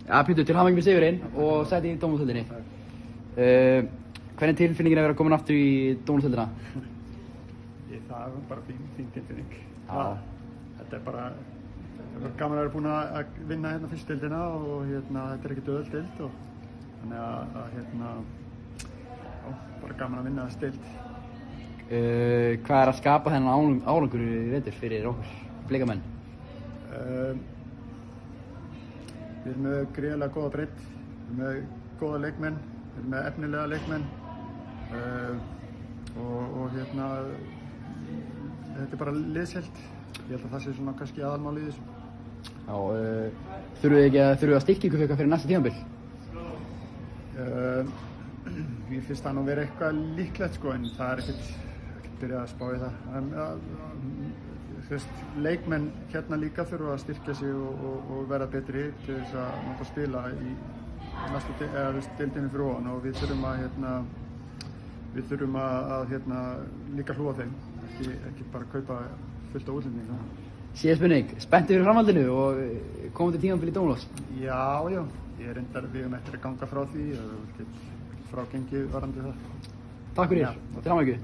Ja, Pétur, til hamingju með sigurinn og sæti í dómstöldinni. Hvernig tilfinningin að vera komin aftur í dómstöldina? Það er bara fín tilfinning. Þetta er bara gaman að vera búinn að vinna hérna fyrstu deildina og þetta er ekkert auðveld deild og þannig að bara gaman að vinna þessi deild. Hvað er að skapa þennan árangur í vetur fyrir okkur Blikamenn? Við erum með gríðarlega góða breidd, við erum með góða leikmenn, við erum með efnilega leikmenn og þetta er bara liðsheild. Ég held að það sé svona kannski aðalmálið í þessu. Já, þurfum við að styrkja ykkur fyrir næsta tímabil? Mér finnst það nú vera eitthvað líklegt sko, en það er ekkert byrjað að spá í það. Leikmenn hérna líka þurfa að styrkja sig og vera betri til þess að náttúrulega spila í næstu deildinni fyrir ofan og við þurfum að líka hlúa þeim, ekki bara kaupa fullt á útlendingum. Síðan spurning, spenntur fyrir framhaldinu og komandi tímabil í Dómlós? Já, ég er reyndar við eftir að ganga frá því og ekkert frágengið varandi það. Takk fyrir, til hamingju.